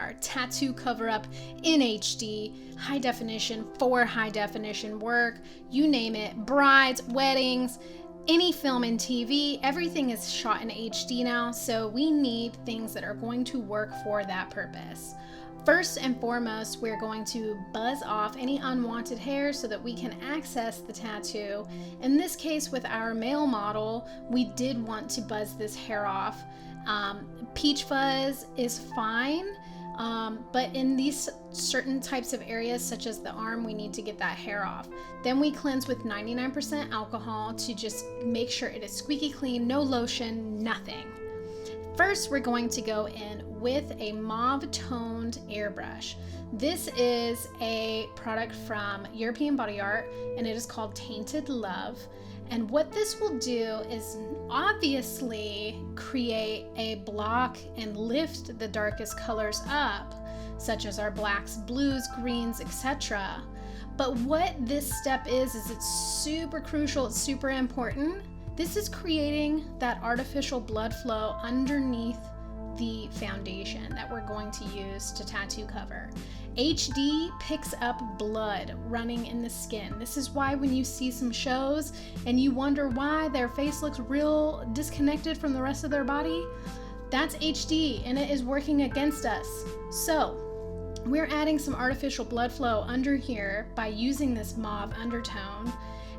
our tattoo cover up in HD, high definition for high definition work, you name it, brides, weddings, any film and TV, everything is shot in HD now, so we need things that are going to work for that purpose. First and foremost, we're going to buzz off any unwanted hair so that we can access the tattoo. In this case, with our male model, we did want to buzz this hair off. Peach fuzz is fine, but in these certain types of areas, such as the arm, we need to get that hair off. Then we cleanse with 99% alcohol to just make sure it is squeaky clean, no lotion, nothing. First, we're going to go in with a mauve toned airbrush. This is a product from European Body Art, and it is called Tainted Love. And what this will do is obviously create a block and lift the darkest colors up, such as our blacks, blues, greens, etc. But what this step is it's super crucial, it's super important. This is creating that artificial blood flow underneath the foundation that we're going to use to tattoo cover. HD picks up blood running in the skin. This is why when you see some shows and you wonder why their face looks real disconnected from the rest of their body, that's HD and it is working against us. So we're adding some artificial blood flow under here by using this mauve undertone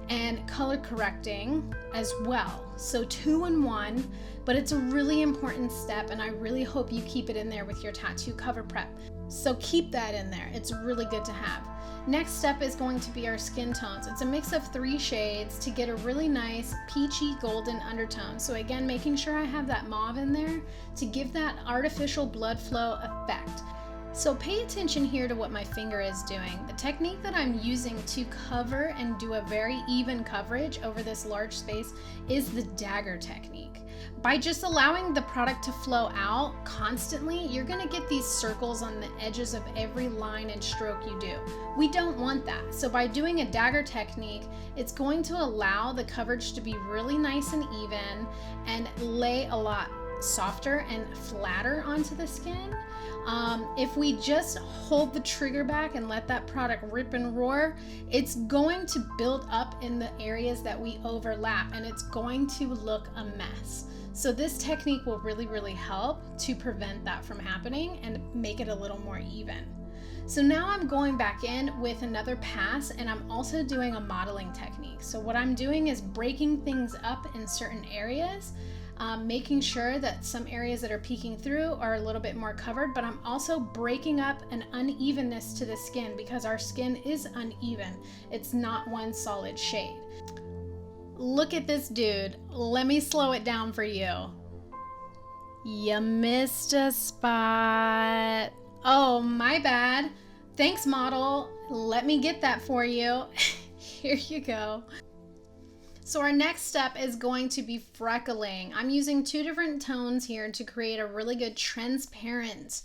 and color correcting as well. So 2 in 1, but it's a really important step and I really hope you keep it in there with your tattoo cover prep. So keep that in there, it's really good to have. Next step is going to be our skin tones. It's a mix of 3 shades to get a really nice peachy golden undertone. So again, making sure I have that mauve in there to give that artificial blood flow effect. So pay attention here to what my finger is doing. The technique that I'm using to cover and do a very even coverage over this large space is the dagger technique. By just allowing the product to flow out constantly, you're gonna get these circles on the edges of every line and stroke you do. We don't want that. So by doing a dagger technique, it's going to allow the coverage to be really nice and even and lay a lot softer and flatter onto the skin. If we just hold the trigger back and let that product rip and roar, it's going to build up in the areas that we overlap and it's going to look a mess. So this technique will really help to prevent that from happening and make it a little more even. So now I'm going back in with another pass and I'm also doing a modeling technique. So what I'm doing is breaking things up in certain areas, making sure that some areas that are peeking through are a little bit more covered, but I'm also breaking up an unevenness to the skin because our skin is uneven. It's not one solid shade. Look at this dude. Let me slow it down for you. You missed a spot. Oh, my bad. Thanks, model. Let me get that for you. Here you go. So our next step is going to be freckling. I'm using 2 different tones here to create a really good transparent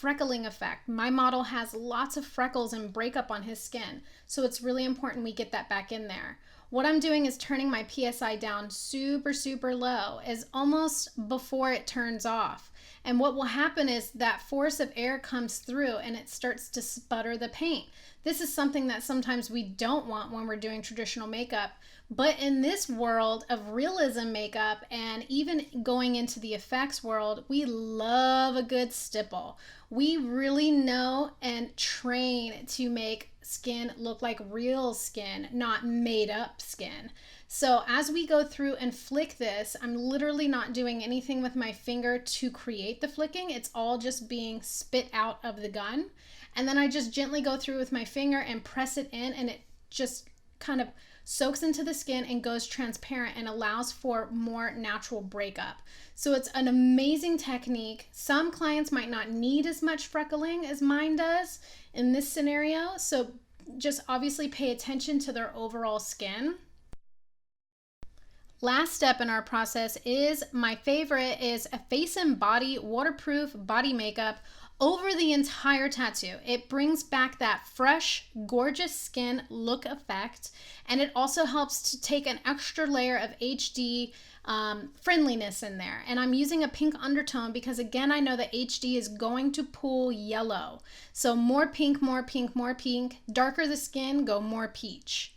freckling effect. My model has lots of freckles and breakup on his skin, so it's really important we get that back in there. What I'm doing is turning my PSI down super low, as almost before it turns off. And what will happen is that force of air comes through and it starts to sputter the paint. This is something that sometimes we don't want when we're doing traditional makeup. But in this world of realism makeup and even going into the effects world, we love a good stipple. We really know and train to make skin look like real skin, not made up skin. So as we go through and flick this, I'm literally not doing anything with my finger to create the flicking. It's all just being spit out of the gun. And then I just gently go through with my finger and press it in, and it just kind of soaks into the skin and goes transparent and allows for more natural breakup. So it's an amazing technique. Some clients might not need as much freckling as mine does in this scenario. So just obviously pay attention to their overall skin. Last step in our process is my favorite, is a face and body waterproof body makeup over the entire tattoo. It brings back that fresh, gorgeous skin look effect, and it also helps to take an extra layer of HD friendliness in there. And I'm using a pink undertone because, again, I know that HD is going to pull yellow. So more pink, more pink, more pink. Darker the skin, go more peach.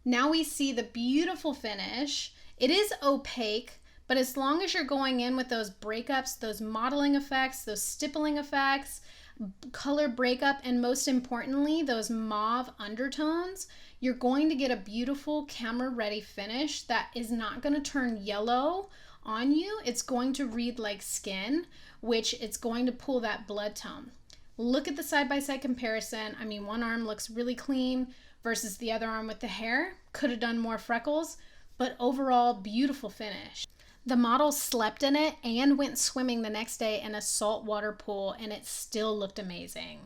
Now we see the beautiful finish. It is opaque, but as long as you're going in with those breakups, those modeling effects, those stippling effects, color breakup, and most importantly, those mauve undertones, you're going to get a beautiful camera ready finish that is not going to turn yellow on you. It's going to read like skin, which it's going to pull that blood tone. Look at the side-by-side comparison. I mean, one arm looks really clean versus the other arm with the hair. Could have done more freckles, but overall beautiful finish. The model slept in it and went swimming the next day in a saltwater pool, and it still looked amazing.